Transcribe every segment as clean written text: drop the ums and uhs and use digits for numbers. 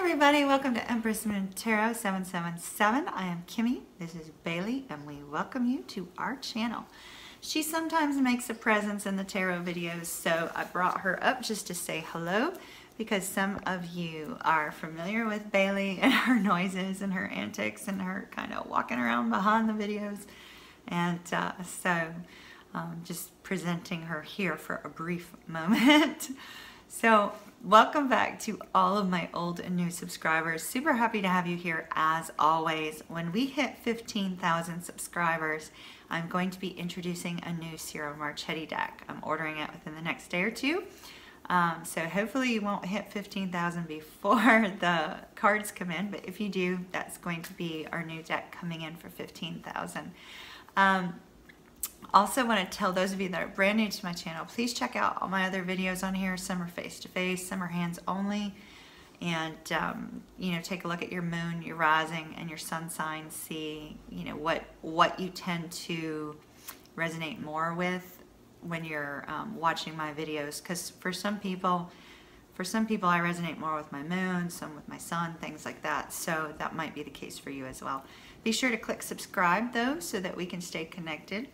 everybody, welcome to Empress Moon Tarot 777. I am Kimmy, this is Bailey, and we welcome you to our channel. She sometimes makes a presence in the tarot videos, so I brought her up just to say hello because some of you are familiar with Bailey and her noises and her antics and her kind of walking around behind the videos. And just presenting her here for a brief moment. So welcome back to all of my old and new subscribers. Super happy to have you here as always. When we hit 15,000 subscribers, I'm going to be introducing a new Ciro Marchetti deck. I'm ordering it within the next day or two. So hopefully you won't hit 15,000 before the cards come in, but if you do, that's going to be our new deck coming in for 15,000. Also want to tell those of you that are brand new to my channel, please check out all my other videos on here. Some are face-to-face, some are hands-only. And, you know, take a look at your moon, your rising, and your sun sign. See, you know, what you tend to resonate more with when you're watching my videos. Because for some people I resonate more with my moon, some with my sun, things like that. So that might be the case for you as well. Be sure to click subscribe though so that we can stay connected.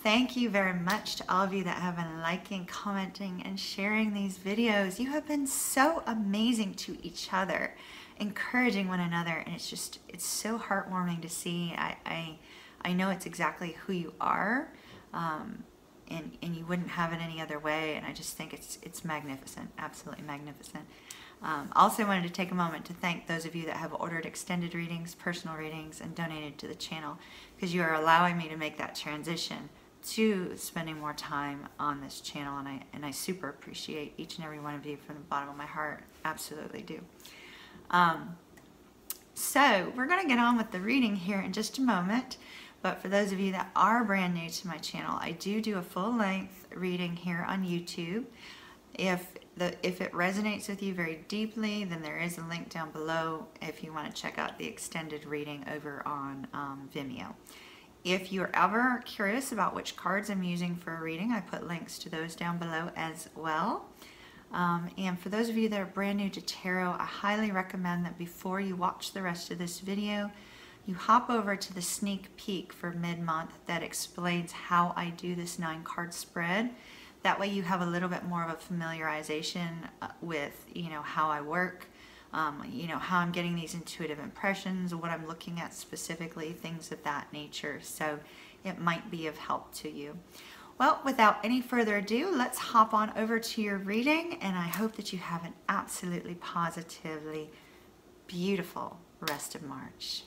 Thank you very much to all of you that have been liking, commenting, and sharing these videos. You have been so amazing to each other, encouraging one another, and it's so heartwarming to see. I know it's exactly who you are, and you wouldn't have it any other way, and I just think it's magnificent, absolutely magnificent. Also wanted to take a moment to thank those of you that have ordered extended readings, personal readings, and donated to the channel, because you are allowing me to make that transition to spending more time on this channel, and I super appreciate each and every one of you from the bottom of my heart. Absolutely do. So we're going to get on with the reading here in just a moment, but for those of you that are brand new to my channel, I do a full-length reading here on YouTube. If it resonates with you very deeply, then there is a link down below if you want to check out the extended reading over on Vimeo. If you're ever curious about which cards I'm using for a reading, I put links to those down below as well. And for those of you that are brand new to tarot, I highly recommend that before you watch the rest of this video, you hop over to the sneak peek for mid-month that explains how I do this 9-card spread. That way you have a little bit more of a familiarization with, you know, how I work. You know, how I'm getting these intuitive impressions, what I'm looking at specifically, things of that nature. So it might be of help to you. Well, without any further ado, let's hop on over to your reading, and I hope that you have an absolutely positively beautiful rest of March.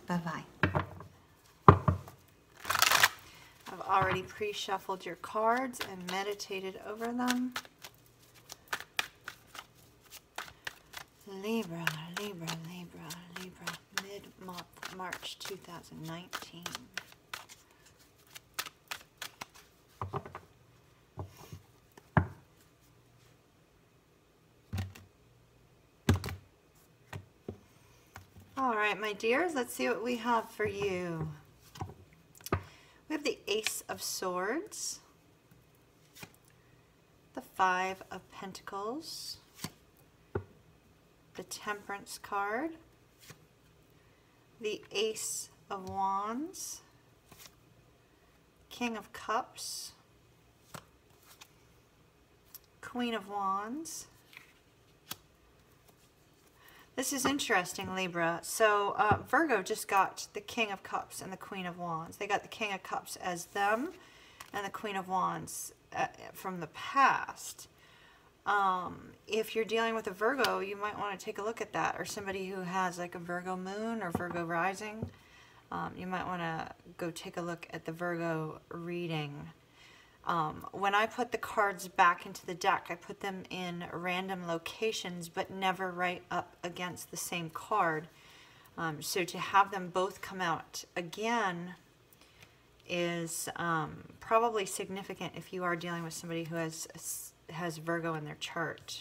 Bye-bye. I've already pre-shuffled your cards and meditated over them. Libra, Libra, Libra, Libra, mid-month, March 2019. All right, my dears, let's see what we have for you. We have the Ace of Swords, the Five of Pentacles, the Temperance card, the Ace of Wands, King of Cups, Queen of Wands. This is interesting, Libra. So Virgo just got the King of Cups and the Queen of Wands. They got the King of Cups as them and the Queen of Wands from the past. If you're dealing with a Virgo, you might want to take a look at that, or somebody who has like a Virgo moon or Virgo rising. You might want to go take a look at the Virgo reading. When I put the cards back into the deck, I put them in random locations, but never right up against the same card. So to have them both come out again is probably significant if you are dealing with somebody who has Virgo in their chart.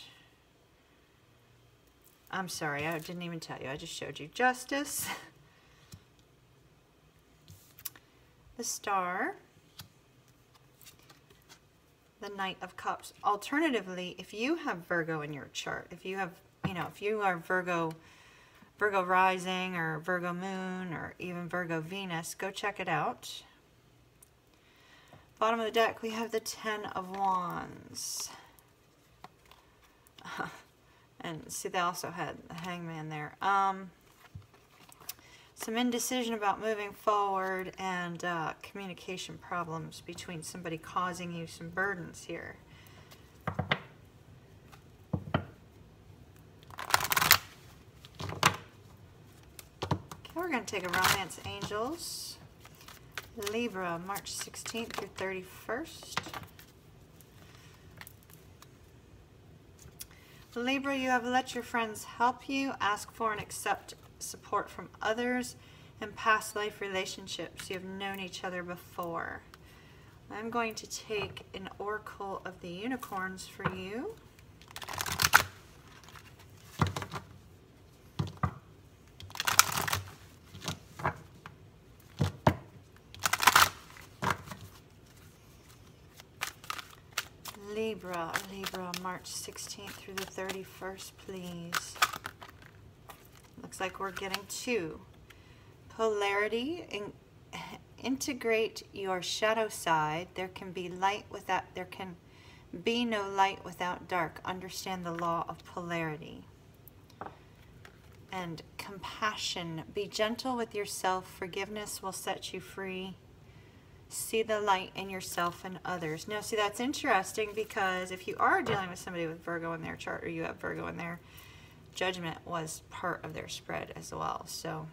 I'm sorry, I didn't even tell you. I just showed you Justice, the Star, the Knight of Cups. Alternatively, if you have Virgo in your chart, if you have you know, if you are Virgo Rising or Virgo Moon or even Virgo Venus, go check it out. Bottom of the deck, we have the 10 of Wands. And see, they also had the Hangman there. Some indecision about moving forward and communication problems between somebody causing you some burdens here. Okay, we're going to take a Romance Angels. Libra, March 16th through 31st. Libra, you have let your friends help you, ask for and accept support from others, and past life relationships. You have known each other before. I'm going to take an Oracle of the Unicorns for you. Libra, March 16th through the 31st, please. Looks like we're getting 2. Polarity, integrate your shadow side. There can be no light without dark. Understand the law of polarity. And compassion, be gentle with yourself. Forgiveness will set you free. See the light in yourself and others. Now, see, that's interesting because if you are dealing with somebody with Virgo in their chart, or you have Virgo in there, Judgment was part of their spread as well. So,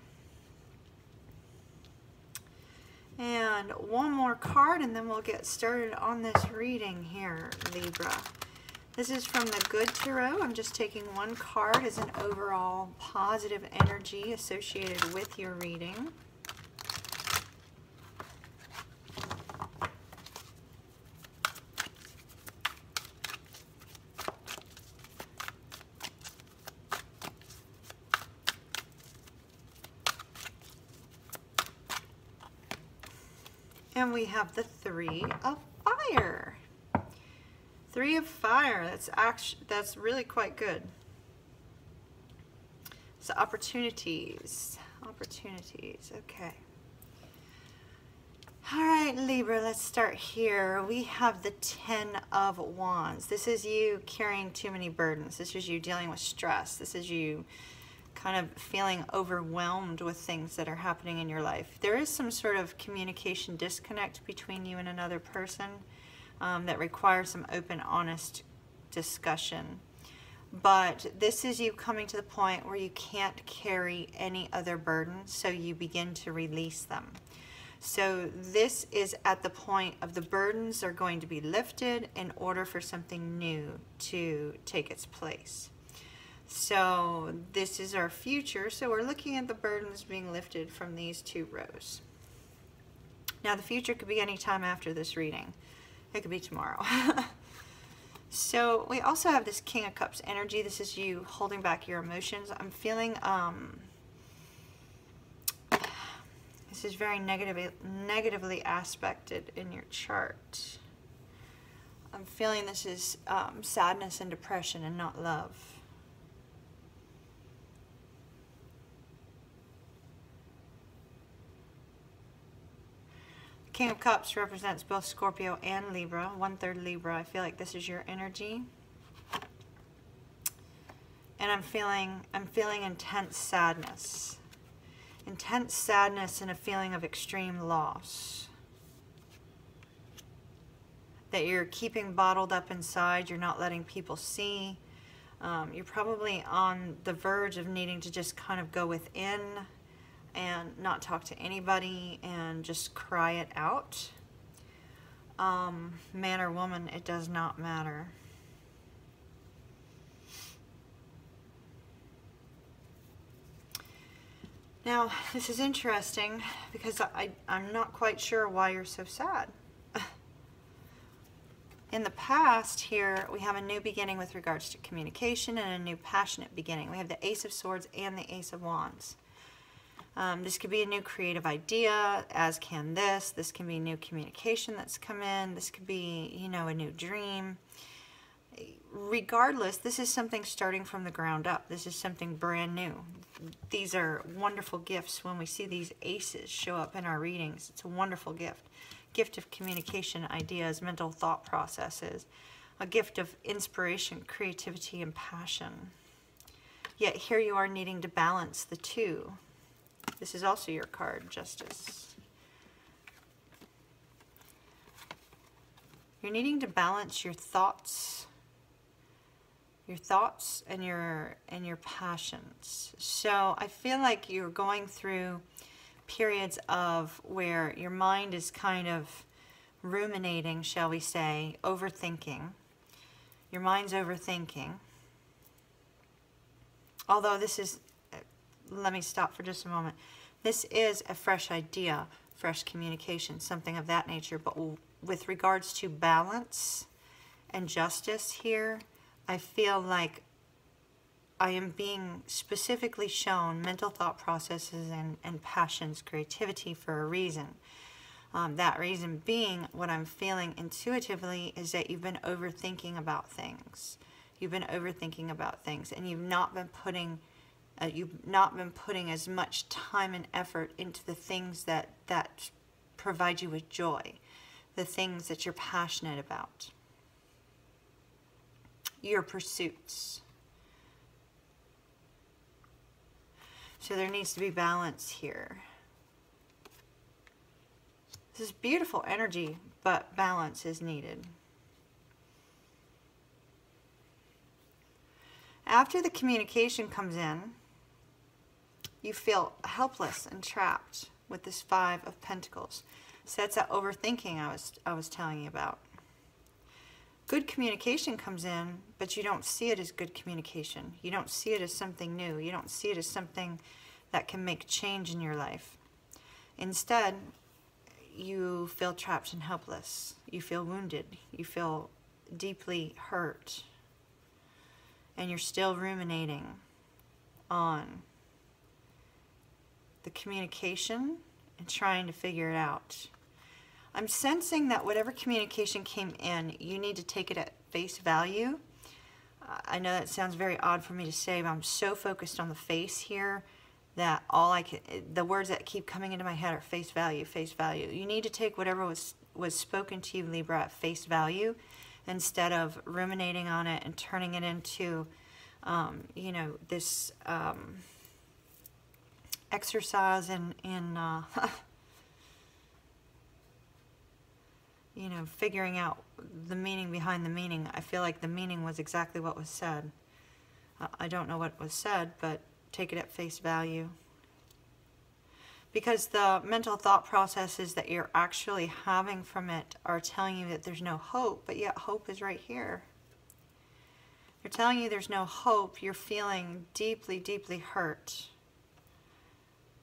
and one more card, and then we'll get started on this reading here, Libra. This is from the Good Tarot. I'm just taking one card as an overall positive energy associated with your reading. And we have the 3 of Fire. 3 of Fire. That's really quite good. So opportunities. Okay. All right, Libra, let's start here. We have the 10 of Wands. This is you carrying too many burdens. This is you dealing with stress. This is you kind of feeling overwhelmed with things that are happening in your life. There is some sort of communication disconnect between you and another person that requires some open, honest discussion. But this is you coming to the point where you can't carry any other burden, so you begin to release them. So this is at the point of the burdens are going to be lifted in order for something new to take its place. So this is our future. So we're looking at the burdens being lifted from these 2 rows. Now the future could be any time after this reading. It could be tomorrow. So we also have this King of Cups energy. This is you holding back your emotions. I'm feeling this is very negatively aspected in your chart. I'm feeling this is sadness and depression and not love. King of Cups represents both Scorpio and Libra, 1/3 Libra. I feel like this is your energy. And I'm feeling intense sadness. Intense sadness and a feeling of extreme loss. That you're keeping bottled up inside, you're not letting people see. You're probably on the verge of needing to just kind of go within and not talk to anybody and just cry it out. Man or woman, it does not matter. Now, this is interesting because I'm not quite sure why you're so sad. In the past here, we have a new beginning with regards to communication and a new passionate beginning. We have the Ace of Swords and the Ace of Wands. This could be a new creative idea, as can this. This can be new communication that's come in. This could be, you know, a new dream. regardless, this is something starting from the ground up. This is something brand new. These are wonderful gifts. When we see these aces show up in our readings, it's a wonderful gift. Gift of communication, ideas, mental thought processes. A gift of inspiration, creativity, and passion. Yet here you are needing to balance the two. This is also your card, Justice. You're needing to balance your thoughts and your passions. So I feel like you're going through periods of where your mind is kind of ruminating, shall we say, overthinking. Your mind's overthinking. Although this is, let me stop for just a moment. This is a fresh idea, fresh communication, something of that nature. But with regards to balance and justice here, I feel like I am being specifically shown mental thought processes and passions, creativity for a reason. That reason being, what I'm feeling intuitively is that you've been overthinking about things. You've been overthinking about things, and you've not been putting as much time and effort into the things that provide you with joy, the things that you're passionate about, your pursuits. So there needs to be balance here. This is beautiful energy, but balance is needed. After the communication comes in, you feel helpless and trapped with this Five of Pentacles. So that's that overthinking I was telling you about. Good communication comes in, but you don't see it as good communication. You don't see it as something new. You don't see it as something that can make change in your life. Instead, you feel trapped and helpless. You feel wounded. You feel deeply hurt. And you're still ruminating on the communication and trying to figure it out. I'm sensing that whatever communication came in, you need to take it at face value. I know that sounds very odd for me to say, but I'm so focused on the face here that the words that keep coming into my head are face value, face value. You need to take whatever was spoken to you, Libra, at face value, instead of ruminating on it and turning it into, you know, this exercise in you know, figuring out the meaning behind the meaning. I feel like the meaning was exactly what was said. I don't know what was said, but take it at face value. Because the mental thought processes that you're actually having from it are telling you that there's no hope, but yet hope is right here. They're telling you there's no hope. You're feeling deeply, deeply hurt.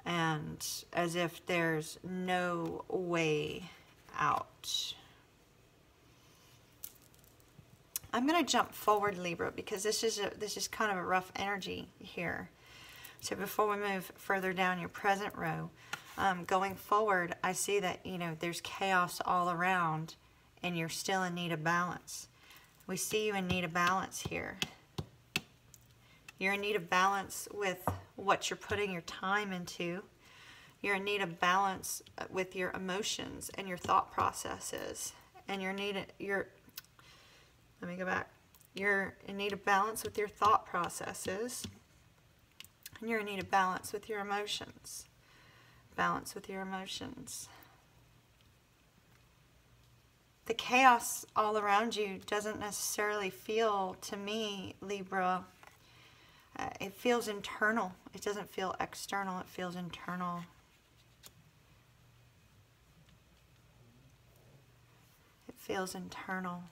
And as if there's no way out. I'm going to jump forward, Libra, because this is kind of a rough energy here. So before we move further down your present row, going forward, I see that, you know, there's chaos all around and you're still in need of balance. We see you in need of balance here. You're in need of balance with what you're putting your time into. You're in need of balance with your emotions and your thought processes. And you're in need of balance with your thought processes. And you're in need of balance with your emotions. Balance with your emotions. The chaos all around you doesn't necessarily feel, to me, Libra, it feels internal. It doesn't feel external. It feels internal. It feels internal.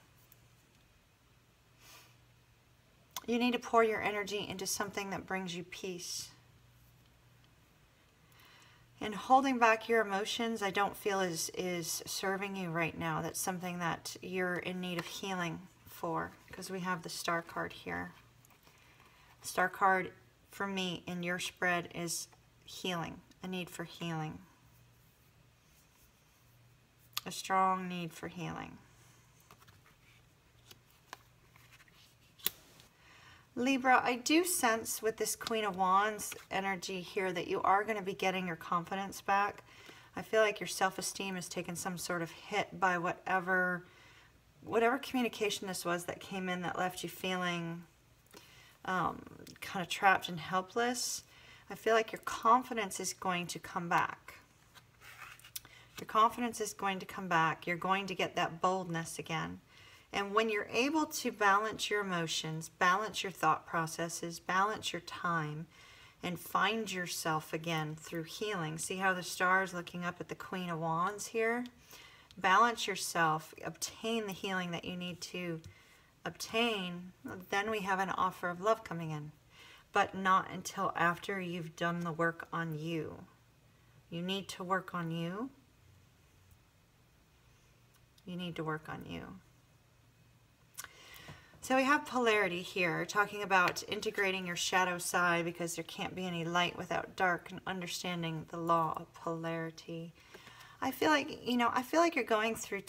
You need to pour your energy into something that brings you peace. And holding back your emotions, I don't feel is serving you right now. That's something that you're in need of healing for, because we have the Star card here. The Star card for me in your spread is healing, a need for healing. A strong need for healing. Libra, I do sense with this Queen of Wands energy here that you are going to be getting your confidence back. I feel like your self-esteem has taken some sort of hit by whatever communication this was that came in that left you feeling kind of trapped and helpless. I feel like your confidence is going to come back. Your confidence is going to come back. You're going to get that boldness again. And when you're able to balance your emotions, balance your thought processes, balance your time, and find yourself again through healing. See how the star is looking up at the Queen of Wands here? Balance yourself, obtain the healing that you need to obtain. Then we have an offer of love coming in. But not until after you've done the work on you. You need to work on you. You need to work on you. So we have polarity here, talking about integrating your shadow side because there can't be any light without dark, and understanding the law of polarity. I feel like, you know, I feel like you're going through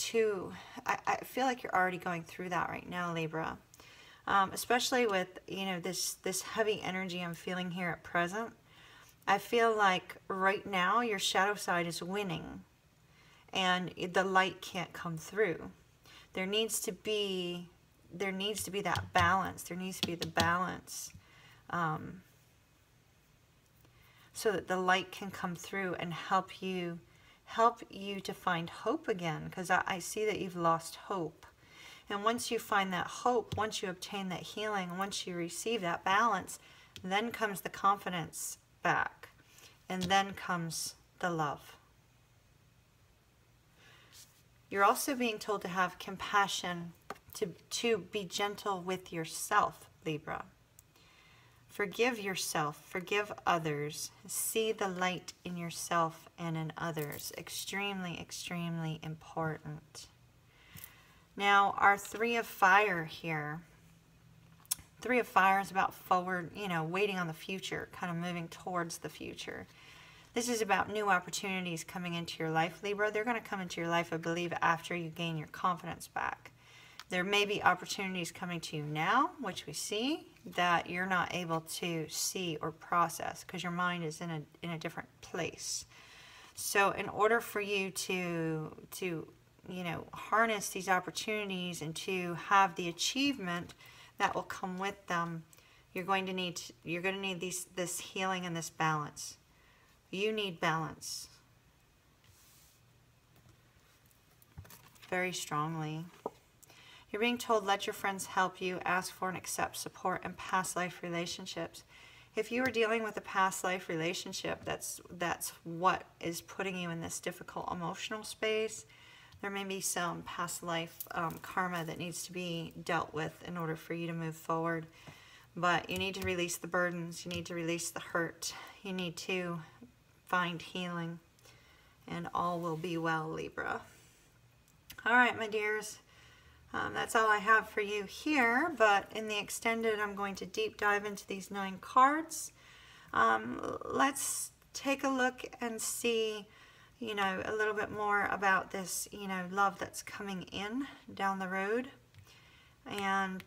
I feel like you're already going through that right now, Libra. Especially with, you know, this heavy energy I'm feeling here at present. I feel like right now your shadow side is winning and the light can't come through. There needs to be that balance. There needs to be the balance so that the light can come through and help you to find hope again, because I see that you've lost hope. And once you find that hope, once you obtain that healing, once you receive that balance, then comes the confidence back, and then comes the love. You're also being told to have compassion, to be gentle with yourself, Libra. Forgive yourself, forgive others, see the light in yourself and in others. Extremely, extremely important. Now, our Three of Fire here. Three of Fire is about forward, you know, waiting on the future, kind of moving towards the future. This is about new opportunities coming into your life, Libra. They're going to come into your life, I believe, after you gain your confidence back. There may be opportunities coming to you now, which we see, that you're not able to see or process because your mind is in a different place. So in order for you to you know, harness these opportunities and to have the achievement that will come with them, you're going to need this healing and this balance. You need balance very strongly. You're being told, let your friends help you, ask for and accept support in past life relationships. If you are dealing with a past life relationship, that's what is putting you in this difficult emotional space. There may be some past life karma that needs to be dealt with in order for you to move forward. But you need to release the burdens. You need to release the hurt. You need to find healing. And all will be well, Libra. All right, my dears. That's all I have for you here, but in the extended, I'm going to deep dive into these 9 cards. Let's take a look and see, you know, a little bit more about this, you know, love that's coming in down the road. And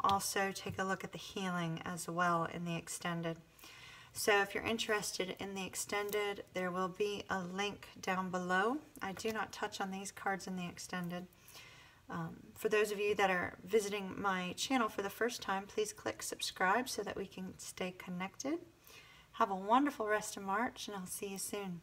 also take a look at the healing as well in the extended. So if you're interested in the extended, there will be a link down below. I do not touch on these cards in the extended. For those of you that are visiting my channel for the first time, please click subscribe so that we can stay connected. Have a wonderful rest of March, and I'll see you soon.